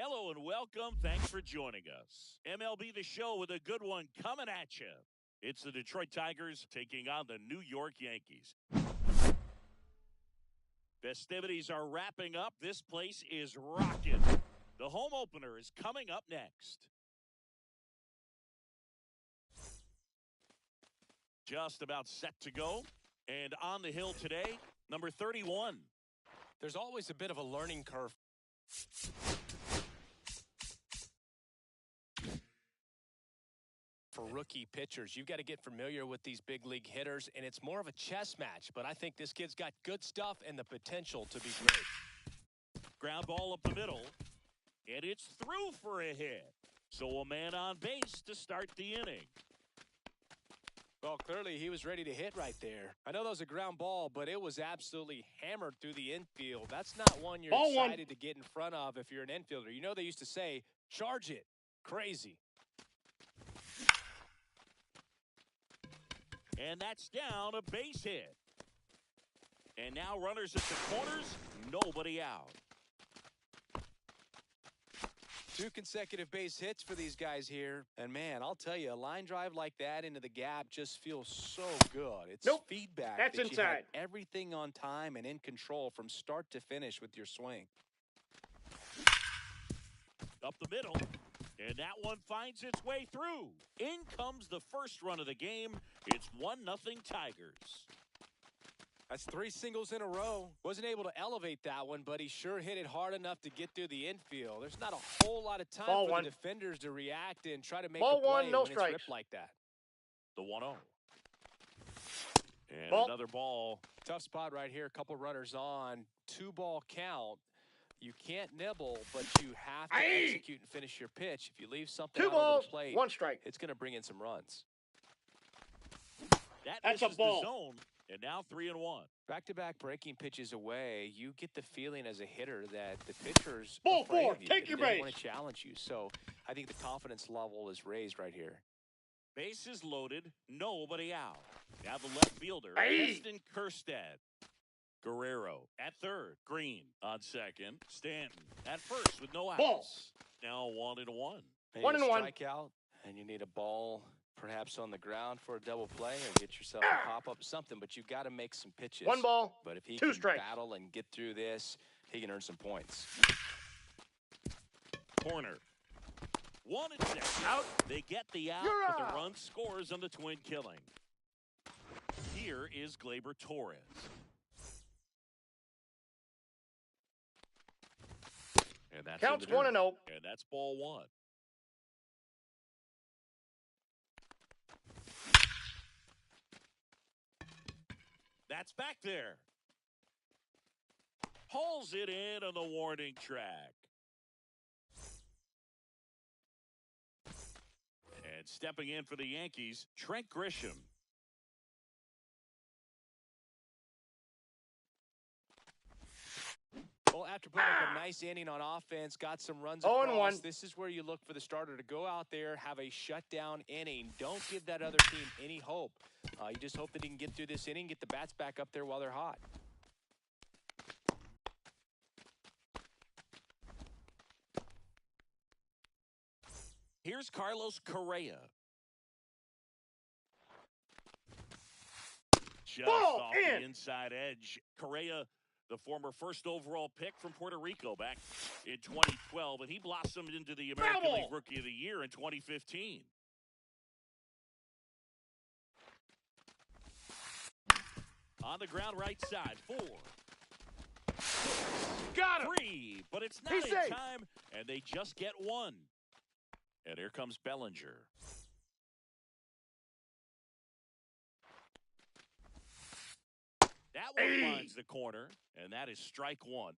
Hello and welcome. Thanks for joining us. MLB The Show with a good one coming at you. It's the Detroit Tigers taking on the New York Yankees. Festivities are wrapping up. This place is rocking. The home opener is coming up next. Just about set to go. And on the hill today, number 31. There's always a bit of a learning curve. For rookie pitchers, you've got to get familiar with these big league hitters, and it's more of a chess match. But I think this kid's got good stuff and the potential to be great. Ground ball up the middle, and it's through for a hit. So a man on base to start the inning. Well, clearly he was ready to hit right there. I know that was a ground ball, but it was absolutely hammered through the infield. That's not one you're excited to get in front of if you're an infielder. You know they used to say, charge it. Crazy. And that's down, a base hit. And now runners at the corners, nobody out. 2 consecutive base hits for these guys here. And, man, I'll tell you, a line drive like that into the gap just feels so good. It's feedback. That's that inside. You had everything on time and in control from start to finish with your swing. Up the middle. And that one finds its way through. In comes the first run of the game. It's 1-0 Tigers. That's 3 singles in a row. Wasn't able to elevate that one, but he sure hit it hard enough to get through the infield. There's not a whole lot of time for the defenders to react and try to make a play when it's ripped like that. The 1-0. And another ball. Tough spot right here. A couple runners on. 2-ball count. You can't nibble, but you have to execute and finish your pitch. If you leave something out on the plate, 1 strike. It's going to bring in some runs. That's a ball. The zone, and now 3-1. Back-to-back breaking pitches away, you get the feeling as a hitter that the pitcher's ball afraid 4. of you. Take your They base. want to challenge you. So I think the confidence level is raised right here. Bases loaded, nobody out. Now the left fielder, Heston Kjerstad. Guerrero at third. Green on second. Stanton at first with no outs. Ball. Now 1-1. 1-1. Strikeout, and you need a ball perhaps on the ground for a double play or get yourself a pop-up something, but you've got to make some pitches. 1 ball. But if he 2 can strikes. battle and get through this, he can earn some points. Corner. 1 and 6. Out. They get the out, but the run scores on the twin killing. Here is Gleyber Torres. And that's counts 1-0. And that's ball 1. That's back there. Hauls it in on the warning track. And stepping in for the Yankees, Trent Grisham. Well, after putting up a nice inning on offense, got some runs 0-1. This is where you look for the starter to go out there, have a shutdown inning. Don't give that other team any hope. You just hope that he can get through this inning, get the bats back up there while they're hot. Here's Carlos Correa. Just off the inside edge. Correa, the former first overall pick from Puerto Rico back in 2012, and he blossomed into the American League Rookie of the Year in 2015. On the ground right side, 4. Got him. 3, but it's not in time, and they just get 1. And here comes Bellinger. That one finds the corner, and that is strike 1.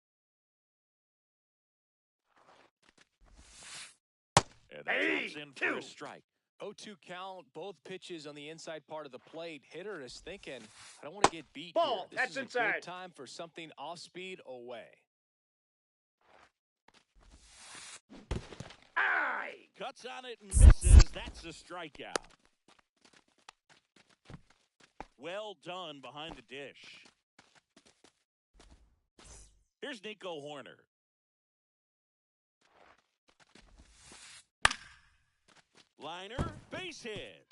And that drops in for a strike. 0-2 count, both pitches on the inside part of the plate. Hitter is thinking, I don't want to get beat Ball. here. This That's is a inside. good time for something off speed away. Cuts on it and misses. That's a strikeout. Well done behind the dish. Here's Nico Hoerner. Liner, base hit.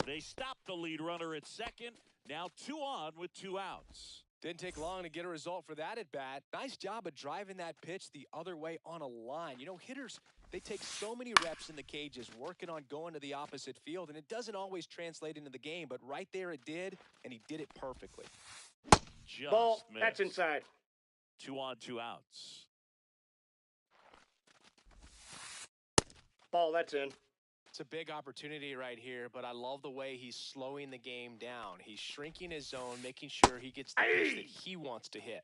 They stop the lead runner at second. Now 2 on with 2 outs. Didn't take long to get a result for that at bat. Nice job of driving that pitch the other way on a line. You know, hitters, they take so many reps in the cages working on going to the opposite field, and it doesn't always translate into the game, but right there it did, and he did it perfectly. Just Ball, missed. that's inside. 2 on, 2 outs. Ball, that's in. It's a big opportunity right here, but I love the way he's slowing the game down. He's shrinking his zone, making sure he gets the pitch that he wants to hit.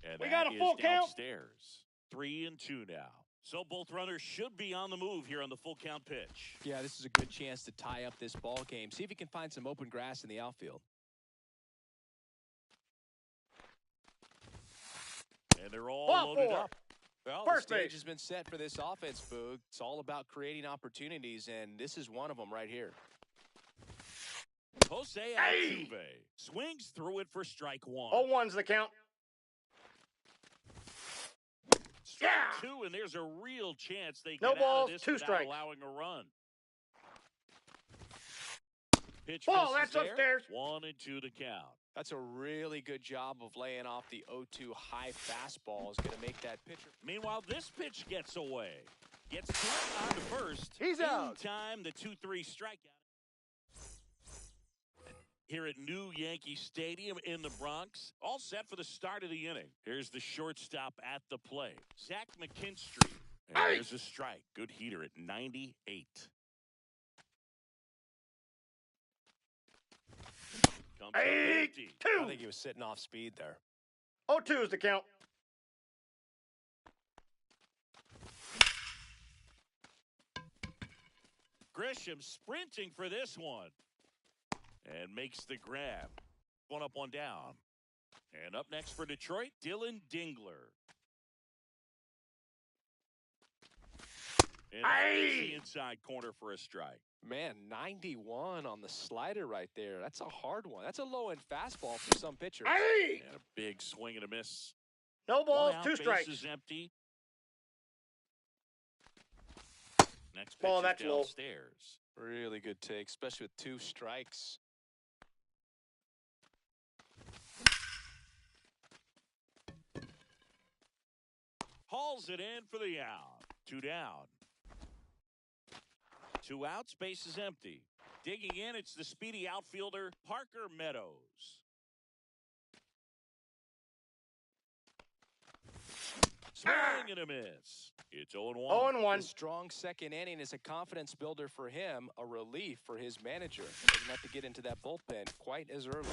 And we got that a full is count. Downstairs. 3 and 2 now. So both runners should be on the move here on the full count pitch. Yeah, this is a good chance to tie up this ball game. See if he can find some open grass in the outfield. And they're all Ball loaded 4. up. Well, First the stage base. has been set for this offense, Boog. It's all about creating opportunities, and this is one of them right here. Jose Altuve swings through it for strike 1. 0-1's the count. Strike Yeah. 2, and there's a real chance they No get out balls, of this 2 without strikes. allowing a run. Pitch Ball, misses that's there. upstairs. 1 and 2 to count. That's a really good job of laying off the 0-2 high fastball. Is going to make that pitcher. Meanwhile, this pitch gets away. Gets to it on to first. He's In out. time, the 2-3 strikeout. Here at New Yankee Stadium in the Bronx. All set for the start of the inning. Here's the shortstop at the plate, Zach McKinstry. And there's a strike. Good heater at 98. Comes up empty. 2. I think he was sitting off speed there. 0-2's the count. Grisham sprinting for this one. And makes the grab. 1 up, 1 down. And up next for Detroit, Dylan Dingler. And that's the inside corner for a strike. Man, 91 on the slider right there. That's a hard one. That's a low-end fastball for some pitchers. And a big swing and a miss. No balls, 1 out, 2 strikes. Base is empty. Next pitch Ball, is that's low. downstairs. Really good take, especially with 2 strikes. Hauls it in for the out. 2 down. 2 outs, base is empty. Digging in, it's the speedy outfielder, Parker Meadows. Swing and a miss. It's 0-1. 0-1. The strong second inning is a confidence builder for him, a relief for his manager. Doesn't have to get into that bullpen quite as early.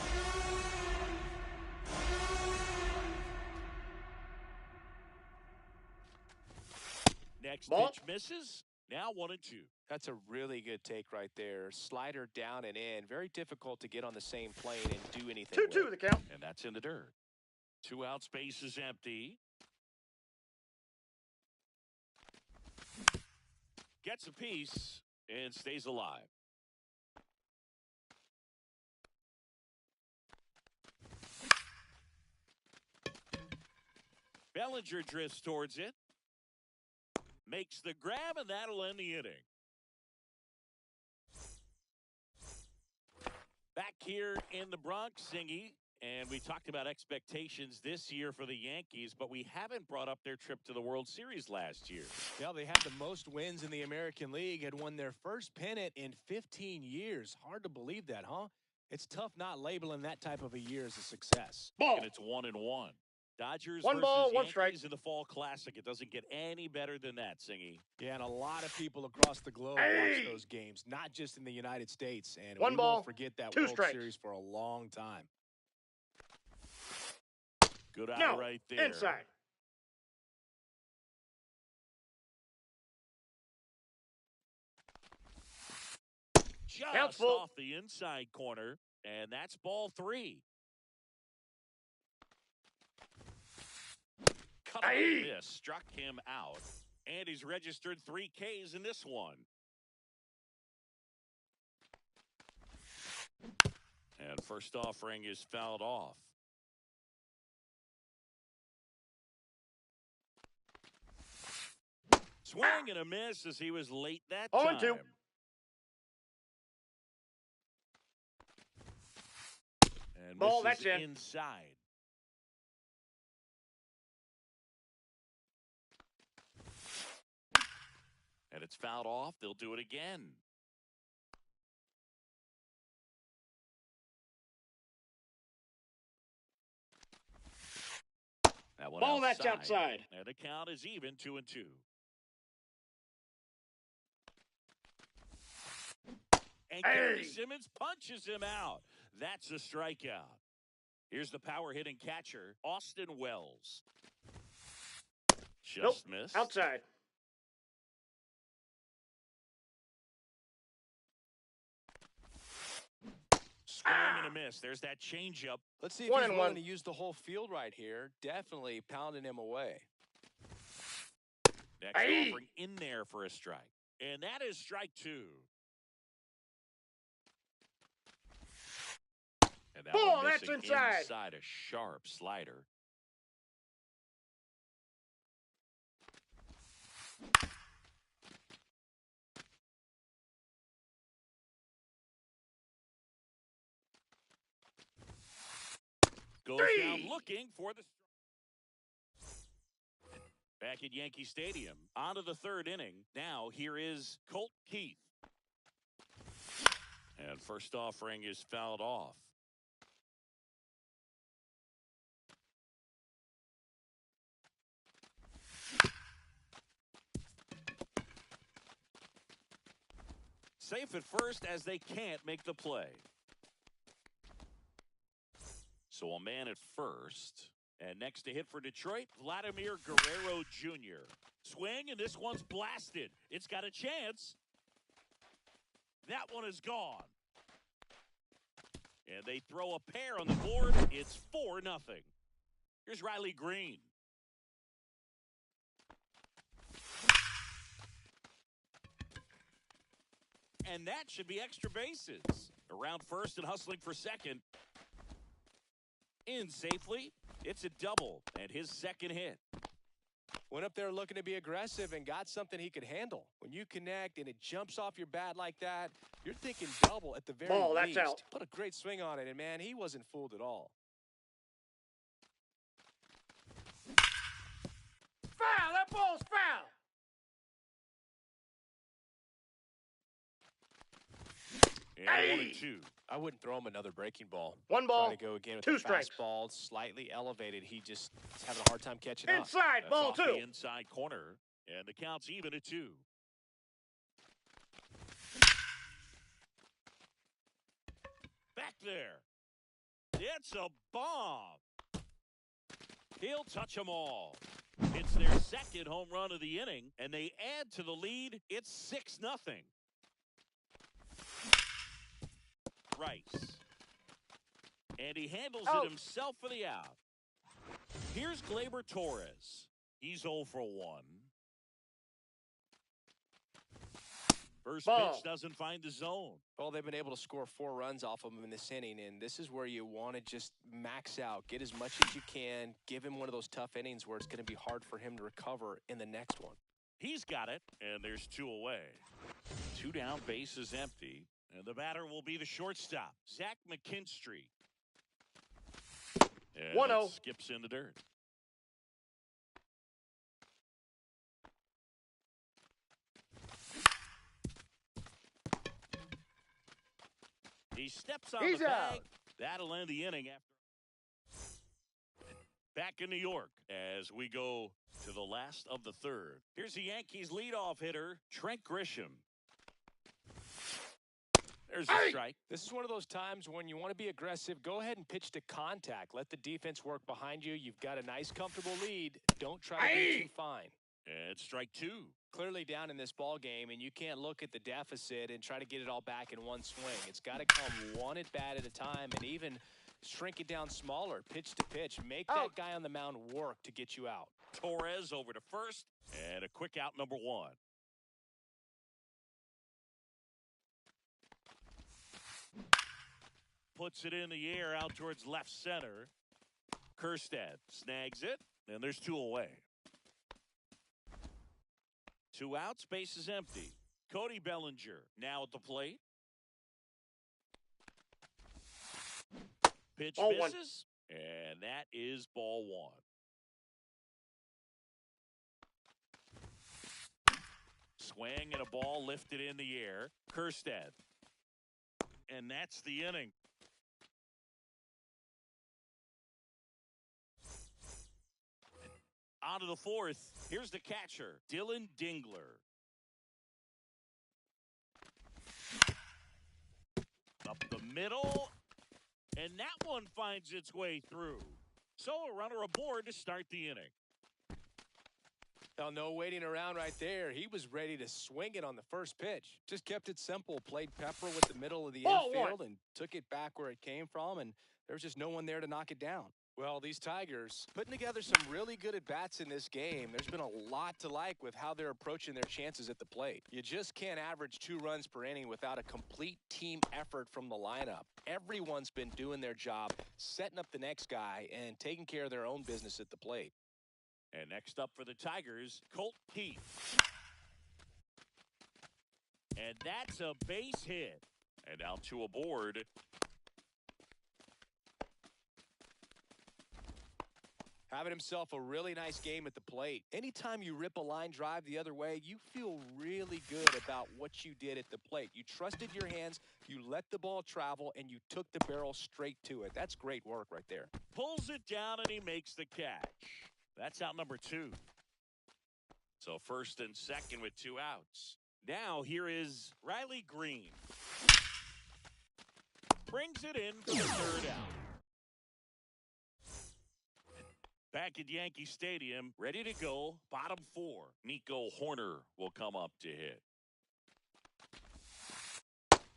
Next Ball. pitch misses. Now 1 and 2. That's a really good take right there. Slider down and in. Very difficult to get on the same plane and do anything 2-2 with. the count. And that's in the dirt. 2 outs, base is empty. Gets a piece and stays alive. Bellinger drifts towards it. Makes the grab, and that'll end the inning. Back here in the Bronx, Singy, and we talked about expectations this year for the Yankees, but we haven't brought up their trip to the World Series last year. Yeah, they had the most wins in the American League, had won their first pennant in 15 years. Hard to believe that, huh? It's tough not labeling that type of a year as a success. Ball. And it's 1-1. Dodgers 1 versus ball, 1 Yankees strike. in the Fall Classic. It doesn't get any better than that, Singy. Yeah, and a lot of people across the globe watch those games, not just in the United States. And 1 we ball, won't forget that 2 World strikes. Series for a long time. Good eye No, right there. inside. Count's Just full. off the inside corner, and that's ball 3. Cut off this, struck him out, and he's registered 3 Ks in this one. And first offering is fouled off. Swing and a miss as he was late that 0-2. time. And Ball, misses that's in. inside. And it's fouled off. They'll do it again. That one Ball, outside. that's outside. And the count is even 2-2. And Gary Simmons punches him out. That's a strikeout. Here's the power-hitting catcher, Austin Wells. Just missed. Outside. Swing and a miss. There's that changeup. Let's see if he's willing to use the whole field right here. Definitely pounding him away. Next offering in there for a strike. And that is strike two. And that Ball, one that's missing inside. A sharp slider. Goes down looking for the back at Yankee Stadium. On to the third inning. Now here is Colt Keith. And first offering is fouled off. Safe at first as they can't make the play. So a man at first. And next to hit for Detroit, Vladimir Guerrero Jr. Swing, and this one's blasted. It's got a chance. That one is gone. And they throw a pair on the board. It's 4-0. Here's Riley Green. And that should be extra bases. Around first and hustling for second. In safely. It's a double and his second hit. Went up there looking to be aggressive and got something he could handle. When you connect and it jumps off your bat like that, you're thinking double at the very least. That's out. Put a great swing on it, and man, he wasn't fooled at all. Foul! That ball's foul! And 1-2. I wouldn't throw him another breaking ball. One ball, Trying to go again with 2 the strikes. fastball, slightly elevated. He just is having a hard time catching up. Inside, That's ball off 2. the inside corner, and the count's even at 2. Back there. It's a bomb. He'll touch them all. It's their second home run of the inning, and they add to the lead. It's 6-0. Rice. And he handles it himself for the out. Here's Gleyber Torres. He's 0 for 1. First pitch doesn't find the zone. Well, they've been able to score 4 runs off of him in this inning, and this is where you want to just max out. Get as much as you can. Give him one of those tough innings where it's going to be hard for him to recover in the next one. He's got it, and there's 2 away. 2 down, bases empty. And the batter will be the shortstop, Zach McKinstry. And 1-0. it skips in the dirt. He steps on the bag. That'll end the inning after. Back in New York as we go to the last of the third. Here's the Yankees leadoff hitter, Trent Grisham. There's a strike. This is one of those times when you want to be aggressive. Go ahead and pitch to contact. Let the defense work behind you. You've got a nice, comfortable lead. Don't try to be too fine. And strike 2. Clearly down in this ball game, and you can't look at the deficit and try to get it all back in one swing. It's got to come one at bat at a time, and even shrink it down smaller, pitch to pitch. Make that guy on the mound work to get you out. Torres over to first, and a quick out, number 1. Puts it in the air out towards left center. Kjerstad snags it, and there's 2 away. 2 outs, base is empty. Cody Bellinger now at the plate. Pitch Ball misses, and that is ball 1. Swing and a ball lifted in the air. Kerstead. And that's the inning. On to the 4th. Here's the catcher, Dylan Dingler. Up the middle. And that one finds its way through. So a runner aboard to start the inning. Oh, no waiting around right there. He was ready to swing it on the first pitch. Just kept it simple. Played pepper with the middle of the infield and took it back where it came from. And there was just no one there to knock it down. Well, these Tigers putting together some really good at-bats in this game. There's been a lot to like with how they're approaching their chances at the plate. You just can't average 2 runs per inning without a complete team effort from the lineup. Everyone's been doing their job, setting up the next guy, and taking care of their own business at the plate. And next up for the Tigers, Colt Heath. And that's a base hit. And now 2 aboard. Having himself a really nice game at the plate. Anytime you rip a line drive the other way, you feel really good about what you did at the plate. You trusted your hands, you let the ball travel, and you took the barrel straight to it. That's great work right there. Pulls it down, and he makes the catch. That's out number 2. So first and second with 2 outs. Now here is Riley Green. Brings it in for the 3rd out. Back at Yankee Stadium, ready to go, bottom 4. Nico Horner will come up to hit.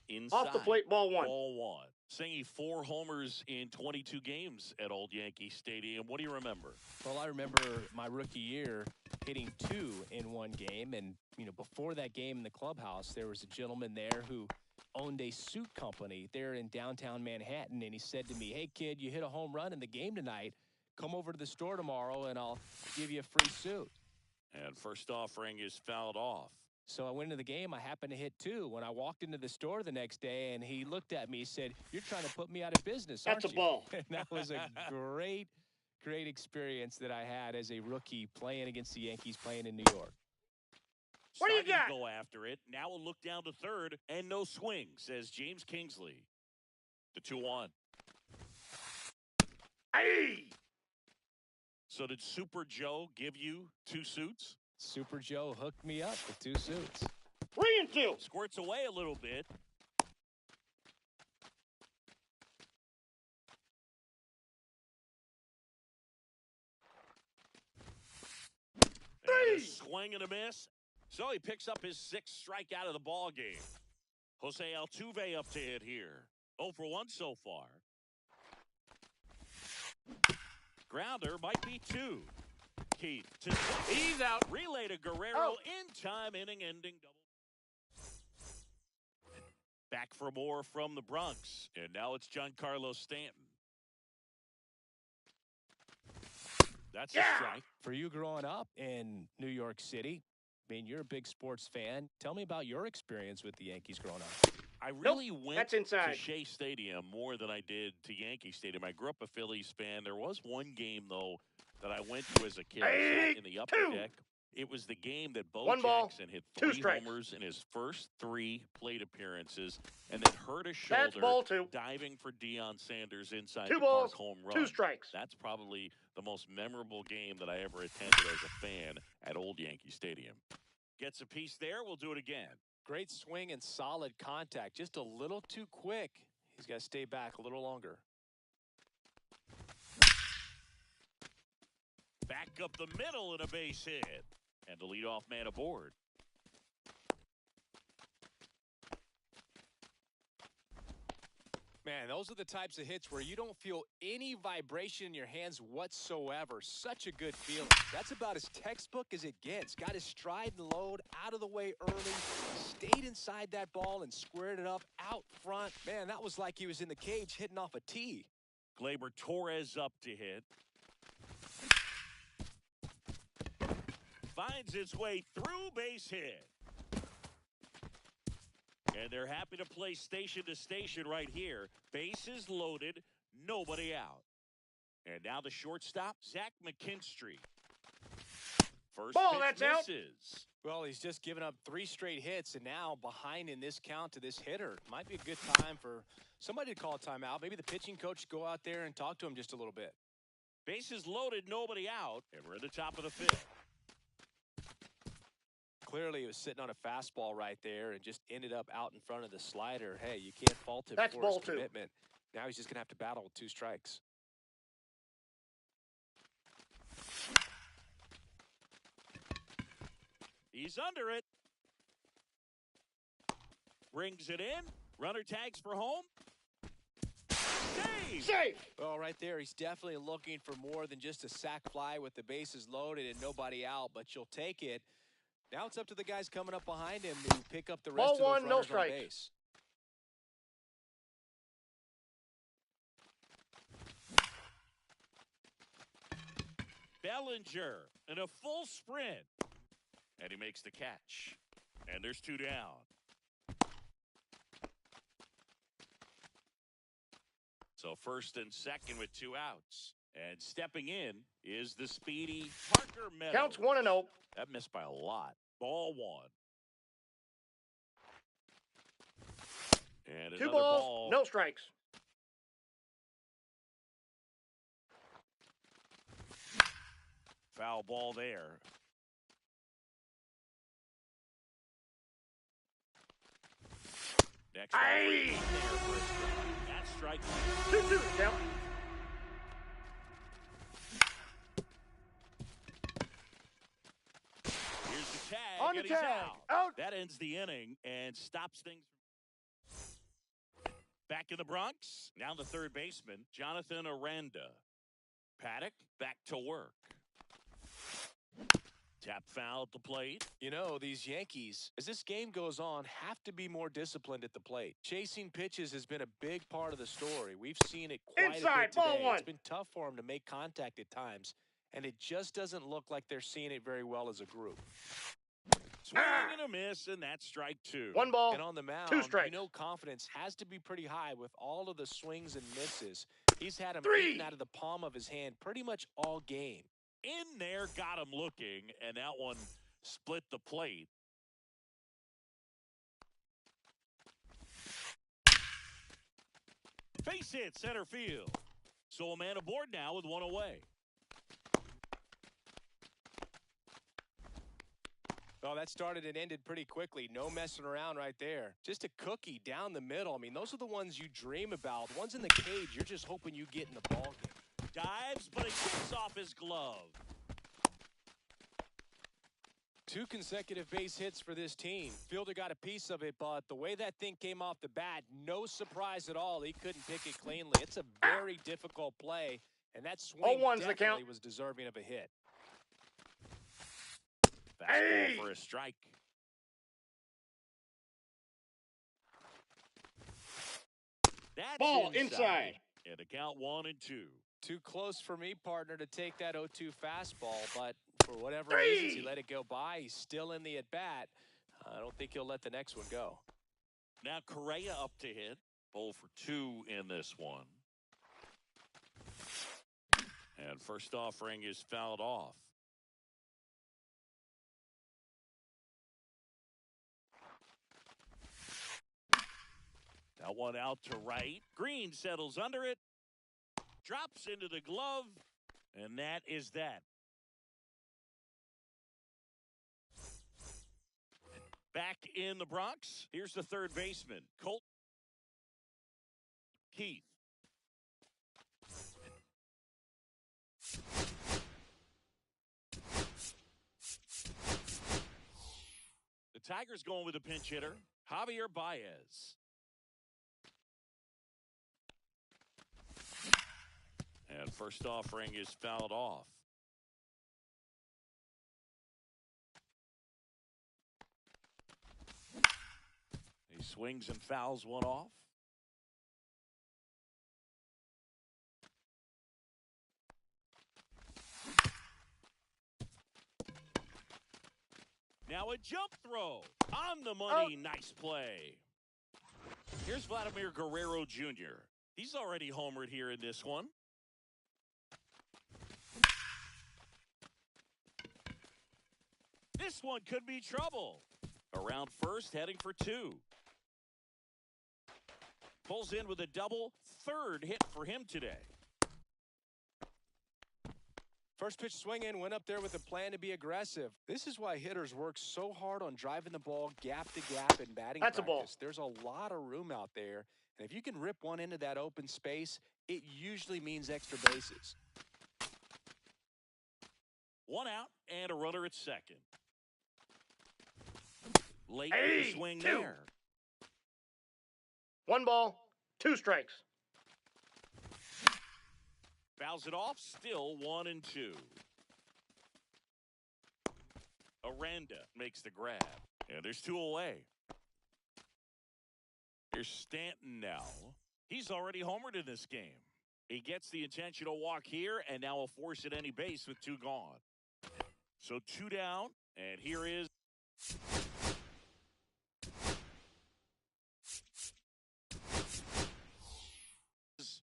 Inside, off the plate, ball 1. Ball 1. Singing 4 homers in 22 games at Old Yankee Stadium. What do you remember? Well, I remember my rookie year hitting 2 in one game. And, before that game in the clubhouse, there was a gentleman there who owned a suit company there in downtown Manhattan. And he said to me, "Hey, kid, you hit a home run in the game tonight. Come over to the store tomorrow, and I'll give you a free suit." And first offering is fouled off. So I went into the game. I happened to hit 2. When I walked into the store the next day, and he looked at me, he said, "You're trying to put me out of business, aren't you?" That's a ball. And that was a great experience that I had as a rookie playing against the Yankees, playing in New York. What do you Starting got? to go after it. Now we'll look down to 3rd, and no swing, says James Kingsley. The 2-1. Hey! So did Super Joe give you 2 suits? Super Joe hooked me up with 2 suits. 3-2. Squirts away a little bit. And a swing and a miss. So he picks up his 6th strikeout of the ball game. Jose Altuve up to hit here. 0 for 1 so far. Grounder might be 2. Keith to He's out. relay to Guerrero in time, inning-ending double. Back for more from the Bronx, and now it's Giancarlo Stanton. That's a strike. For you growing up in New York City, you're a big sports fan. Tell me about your experience with the Yankees growing up. I really went that's inside. to Shea Stadium more than I did to Yankee Stadium. I grew up a Phillies fan. There was one game, though, that I went to as a kid. I sat in the upper deck. It was the game that Bo Jackson hit 3 homers in his first 3 plate appearances and then hurt his shoulder diving for Deion Sanders inside the park home run. 2 strikes. That's probably the most memorable game that I ever attended as a fan at Old Yankee Stadium. Gets a piece there. We'll do it again. Great swing and solid contact. Just a little too quick. He's got to stay back a little longer. Back up the middle and a base hit. And the leadoff man aboard. Man, those are the types of hits where you don't feel any vibration in your hands whatsoever. Such a good feeling. That's about as textbook as it gets. Got his stride and load out of the way early, stayed inside that ball and squared it up out front. Man, that was like he was in the cage hitting off a tee. Gleyber Torres up to hit. finds its way through, base hit. And they're happy to play station to station right here. Bases loaded, nobody out. And now the shortstop, Zach McKinstry. First Ball, pitch that's out. misses. Well, he's just given up 3 straight hits, and now behind in this count to this hitter. Might be a good time for somebody to call a timeout. Maybe the pitching coach go out there and talk to him just a little bit. Bases loaded, nobody out, and we're at the top of the 5th. Clearly, he was sitting on a fastball right there and just ended up out in front of the slider. Hey, you can't fault him That's for ball his 2. commitment. Now he's just going to have to battle with 2 strikes. He's under it. Brings it in. Runner tags for home. Save! Safe. Well, right there, he's definitely looking for more than just a sac fly with the bases loaded and nobody out, but you'll take it. Now it's up to the guys coming up behind him to pick up the rest Ball of those 1, no runners on strikes. base. Bellinger in a full sprint. And he makes the catch. And there's 2 down. So first and second with 2 outs. And stepping in is the speedy Parker Meadows. Counts 1-0. That missed by a lot. Ball 1. And 2 another balls, ball. no strikes. Foul ball there. Next ball Aye. there for a strike. That's strike 2-2 count. Here's the tag, On the and he's tag. out. Out. That ends the inning and stops things. Back in the Bronx, now the third baseman, Jonathan Aranda. Paddock back to work. Tap foul at the plate. You know, these Yankees, as this game goes on, have to be more disciplined at the plate. Chasing pitches has been a big part of the story. We've seen it quite Inside, a bit ball today. 1. It's been tough for them to make contact at times, and it just doesn't look like they're seeing it very well as a group. Swing and a miss, and that's strike 2. 1 ball, And on the mound, 2 strikes. you know confidence has to be pretty high with all of the swings and misses. He's had them 3. eaten out of the palm of his hand pretty much all game. In there, got him looking, and that one split the plate. Base hit center field. So a man aboard now with 1 away. Oh, that started and ended pretty quickly. No messing around right there. Just a cookie down the middle. I mean, those are the ones you dream about. The ones in the cage, you're just hoping you get in the ball game. Dives, but it kicks off his glove. 2 consecutive base hits for this team. Fielder got a piece of it, but the way that thing came off the bat, no surprise at all. He couldn't pick it cleanly. It's a very difficult play, and that swing 0-1's the definitely count. was deserving of a hit. Fastball Hey! for a strike. That's Ball inside. And a count 1 and 2. Too close for me, partner, to take that 0-2 fastball, but for whatever 3. reasons, he let it go by. He's still in the at-bat. I don't think he'll let the next one go. Now Correa up to hit. 0 for 2 in this one. And first offering is fouled off. That one out to right. Green settles under it. Drops into the glove. And that is that. Back in the Bronx, here's the third baseman, Colt Keith. The Tigers going with a pinch hitter, Javier Baez. And first offering is fouled off. He swings and fouls one off. Now a jump throw. On the money. Nice play. Here's Vladimir Guerrero Jr. He's already homered here in this one. This one could be trouble. Around first, heading for two. Pulls in with a double. Third hit for him today. First pitch swing in, went up there with a plan to be aggressive. This is why hitters work so hard on driving the ball gap to gap in batting That's practice. a ball. There's a lot of room out there. And if you can rip one into that open space, it usually means extra bases. One out and a runner at second. Late Hey, swing two. there. 1 ball, 2 strikes. Fouls it off, still 1-2. Aranda makes the grab. And there's 2 away. Here's Stanton now. He's already homered in this game. He gets the intentional walk here, and now will force at any base with 2 gone. So 2 down, and here is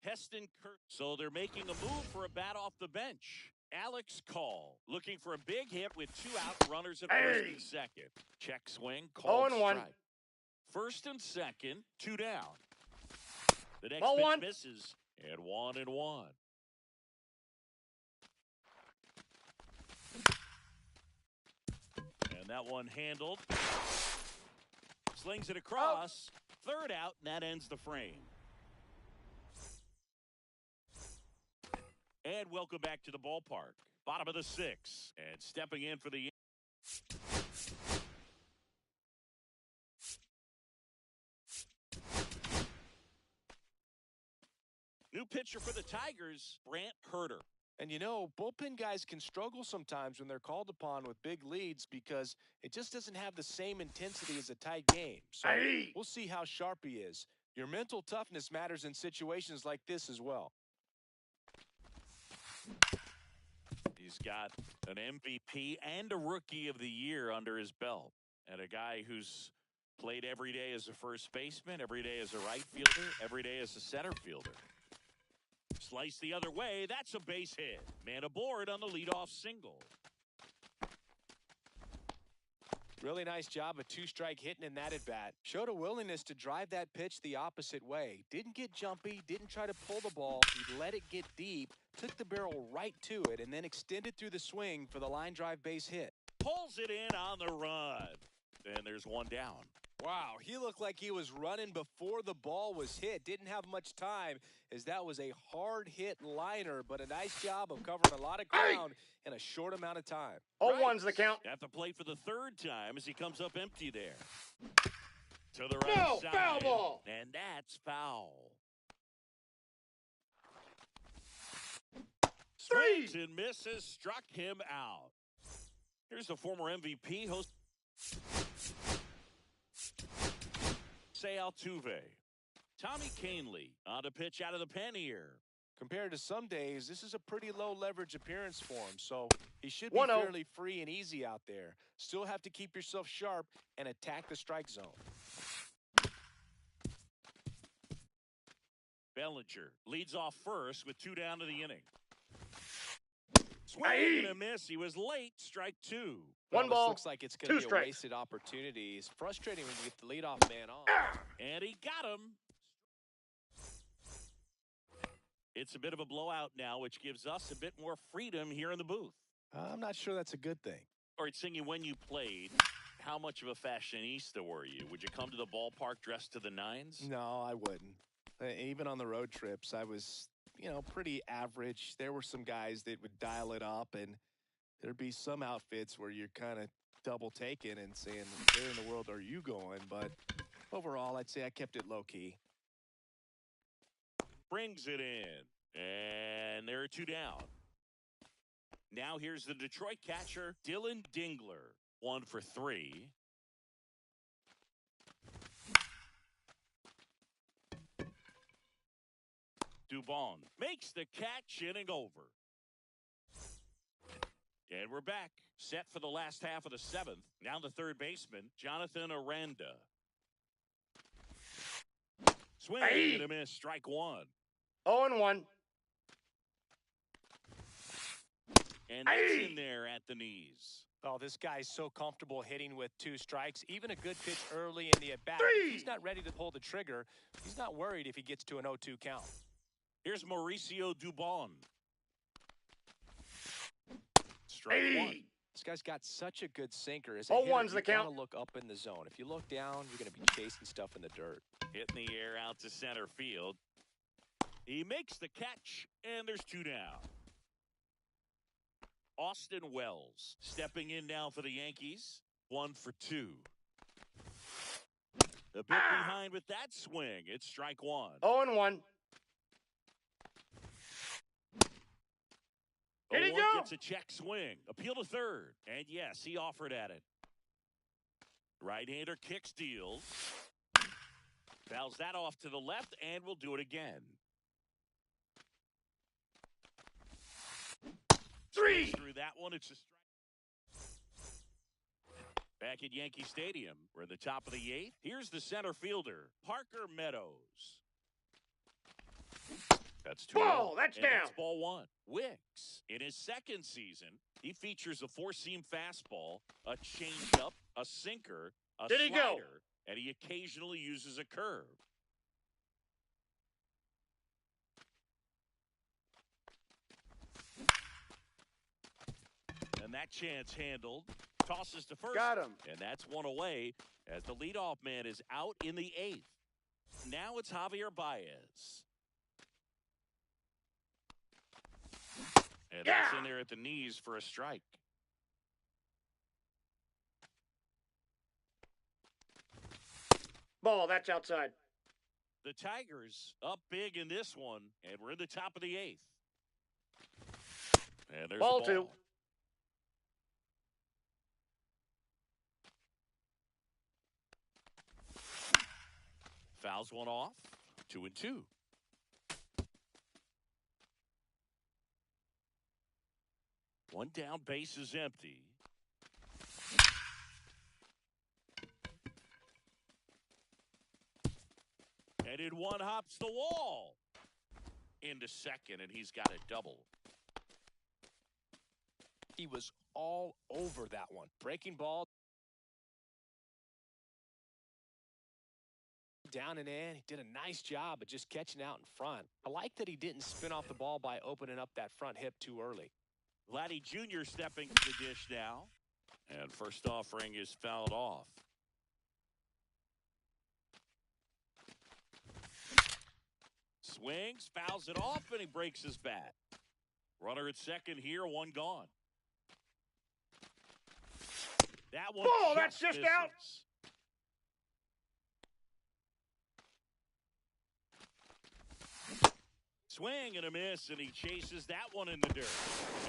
Heston Kurt. So they're making a move for a bat off the bench. Alex Call looking for a big hit with 2 out, runners at first and second. Check swing, called 0-1. strike. First and second, 2 down. The next Ball pitch 1. misses, and 1-1. And that one handled. Slings it across. Third out, and that ends the frame. And welcome back to the ballpark. Bottom of the 6th. And stepping in for the... New pitcher for the Tigers, Brant Herter. And you know, bullpen guys can struggle sometimes when they're called upon with big leads because it just doesn't have the same intensity as a tight game. So we'll see how sharp he is. Your mental toughness matters in situations like this as well. He's got an MVP and a Rookie of the Year under his belt. And a guy who's played every day as a first baseman, every day as a right fielder, every day as a center fielder. Slice the other way. That's a base hit. Man aboard on the leadoff single. Really nice job of 2-strike hitting in that at-bat. Showed a willingness to drive that pitch the opposite way. Didn't get jumpy, didn't try to pull the ball. He let it get deep, took the barrel right to it, and then extended through the swing for the line drive base hit. Pulls it in on the run. And there's 1 down. Wow, he looked like he was running before the ball was hit. Didn't have much time as that was a hard hit liner, but a nice job of covering a lot of ground in a short amount of time. 0-1's the count. At the plate for the 3rd time as he comes up empty there. To the right No, side. foul ball. And that's foul. 3. Swings and misses, struck him out. Here's the former MVP host. Say Altuve. Tommy Canely on to pitch out of the pen here. Compared to some days, this is a pretty low leverage appearance for him, so he should be 1-0. fairly free and easy out there. Still have to keep yourself sharp and attack the strike zone. Bellinger leads off first with 2 down to the inning. Swing and a miss. He was late. Strike 2. 1 This ball, looks like it's going 2 to be a strikes. wasted opportunity. It's frustrating when you get the leadoff man on. And he got him. It's a bit of a blowout now, which gives us a bit more freedom here in the booth. I'm not sure that's a good thing. All right, Singy, when you played, how much of a fashionista were you? Would you come to the ballpark dressed to the nines? No, I wouldn't. Even on the road trips, I was, pretty average. There were some guys that would dial it up, and there'd be some outfits where you're kind of double taking and saying, where in the world are you going? But overall, I'd say I kept it low key. Brings it in. And there are 2 down. Now here's the Detroit catcher, Dylan Dingler. 1 for 3. Dubon makes the catch, inning over. And we're back. Set for the last half of the seventh. Now the third baseman, Jonathan Aranda. Swing and a miss. Strike one. 0-1. And that's in there at the knees. Oh, this guy's so comfortable hitting with 2 strikes. Even a good pitch early in the at-bat. If he's not ready to pull the trigger, he's not worried if he gets to an 0-2 count. Here's Mauricio Dubon. Strike one. This guy's got such a good sinker. As a 0-1's hitter, the you count. want to look up in the zone. If you look down, you're going to be chasing stuff in the dirt. Hitting the air out to center field. He makes the catch, and there's 2 down. Austin Wells stepping in now for the Yankees. 1 for 2. A bit behind with that swing. It's strike one. 0-1. Here he go. Gets a check swing. Appeal to third. And yes, he offered at it. Right-hander kick steals. Fouls that off to the left, and we'll do it again. 3. Through that one, it's a strike. Back at Yankee Stadium, we're in the top of the 8th. Here's the center fielder, Parker Meadows. That's 2. Ball, that's down. That's ball 1. Wicks, in his second season, he features a 4-seam fastball, a changeup, a sinker, a Did he slider, go? and he occasionally uses a curve. And that chance handled. Tosses to first. Got him. And that's 1 away as the leadoff man is out in the 8th. Now it's Javier Baez. And that's in there at the knees for a strike. Ball, that's outside. The Tigers up big in this one, and we're in the top of the 8th. And there's Ball the ball. 2. Fouls one off. 2-2. One down, base is empty. And in one hops the wall. Into second, and he's got a double. He was all over that one. Breaking ball. Down and in. He did a nice job of just catching out in front. I like that he didn't spin off the ball by opening up that front hip too early. Vladdy Jr. stepping to the dish now. And first offering is fouled off. Swings, fouls it off, and he breaks his bat. Runner at second here, 1 gone. That one Ball, that's just misses. out. Swing and a miss, and he chases that one in the dirt.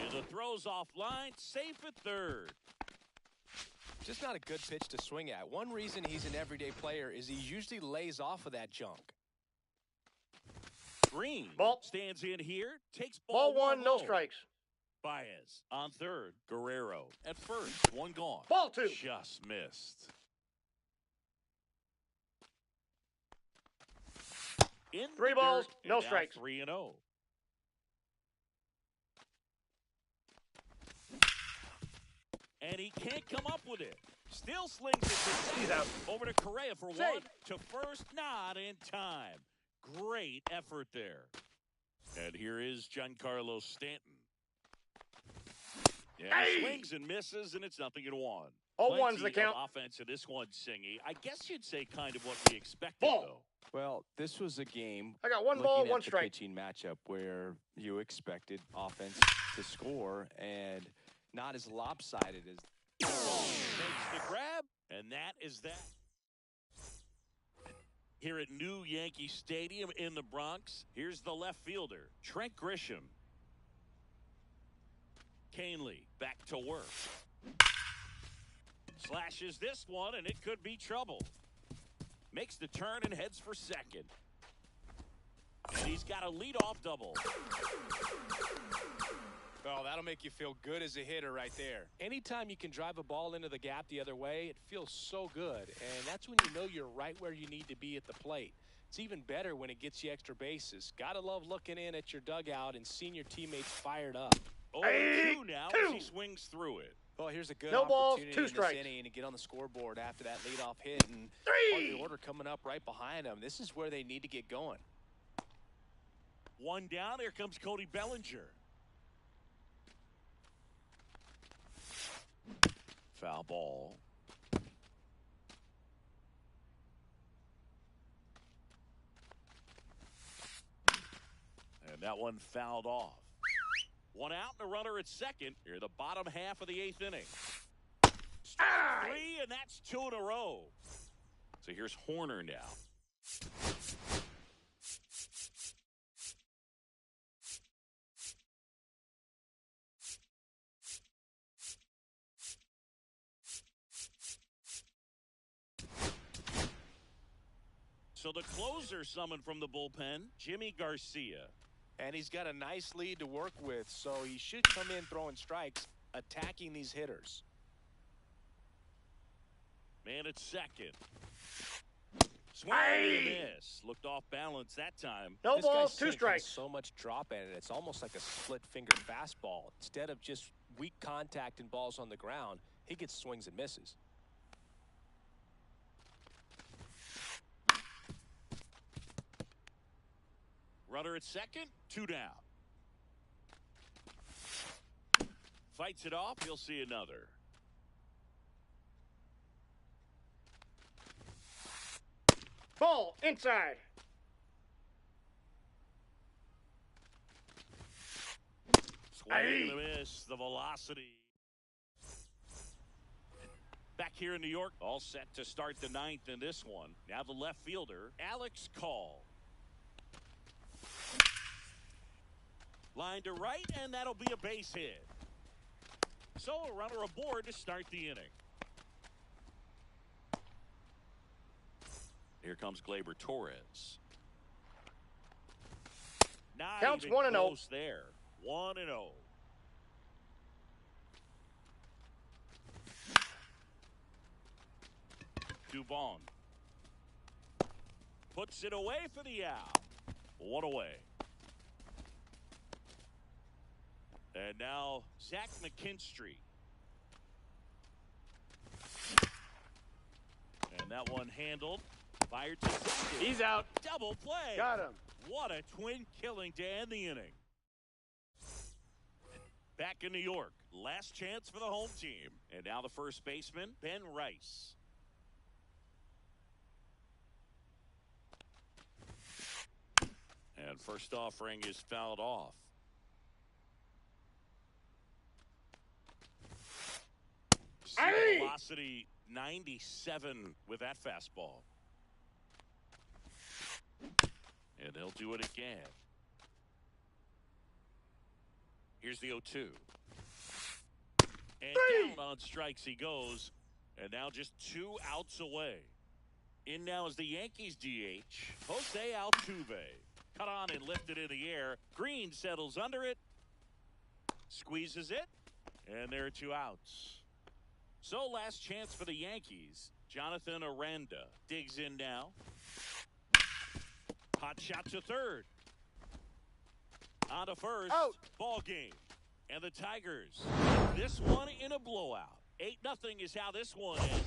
And the throw's offline, safe at third. Just not a good pitch to swing at. One reason he's an everyday player is he usually lays off of that junk. Green Ball. stands in here, takes Ball 1, no low. strikes. Baez on third. Guerrero at first. 1 gone. Ball 2. Just missed. In 3 the balls, dirt, no and now strikes. 3-0. And he can't come up with it. Still slings it to He's second. out. Over to Correa for 1. Safe. To first, not in time. Great effort there. And here is Giancarlo Stanton. Yeah, he swings and misses, and it's 0-1. 0-1's the Plenty of count. offense in this one, Singy. I guess you'd say kind of what we expected, Ball. though. Well, this was a game I got 1 ball, looking 1 at the strike. pitching matchup where you expected offense to score and not as lopsided as Makes the grab, and that is that. Here at New Yankee Stadium in the Bronx, here's the left fielder, Trent Grisham. Canely back to work. Slashes this one, and it could be trouble. Makes the turn and heads for second. And he's got a leadoff double. Oh, that'll make you feel good as a hitter right there. Anytime you can drive a ball into the gap the other way, it feels so good. And that's when you know you're right where you need to be at the plate. It's even better when it gets you extra bases. Gotta love looking in at your dugout and seeing your teammates fired up. 0-2 now as he swings through it. Well, here's a good No balls, opportunity 2 in this strikes. inning to get on the scoreboard after that leadoff hit. And 3. the order coming up right behind them. This is where they need to get going. 1 down. Here comes Cody Bellinger. Foul ball. And that one fouled off. 1 out and a runner at second. Here the bottom half of the 8th inning. Strike 3, and that's 2 in a row. So here's Horner now. So the closer summoned from the bullpen, Jimmy Garcia. And he's got a nice lead to work with, so he should come in throwing strikes, attacking these hitters. Man at second. Swing and a miss. Looked off balance that time. No This balls, guy's 2 sink has strikes. so much drop in it. It's almost like a split finger fastball. Instead of just weak contact and balls on the ground, he gets swings and misses. Runner at second, 2 down. Fights it off, he'll see another. Ball inside. Swing and a miss. The velocity. Back here in New York, all set to start the 9th in this one. Now the left fielder, Alex Call. Line to right, and that'll be a base hit. So a runner aboard to start the inning. Here comes Gleyber Torres. Not Counts even 1-0. close there. 1-0. Dubon puts it away for the out. 1 away. And now Zach McKinstry. And that one handled. Fired to second. He's out. Double play. Got him. What a twin killing to end the inning. Back in New York. Last chance for the home team. And now the first baseman, Ben Rice. And first offering is fouled off. Hey! Velocity 97 with that fastball. And they'll do it again. Here's the 0-2. And 3. down on strikes he goes. And now just 2 outs away. In now is the Yankees DH, Jose Altuve. Cut on and lifted in the air. Green settles under it. Squeezes it. And there are 2 outs. So last chance for the Yankees. Jonathan Aranda digs in now. Hot shot to third. On to first. Out. Ball game. And the Tigers, this one in a blowout. 8-0 is how this one ends.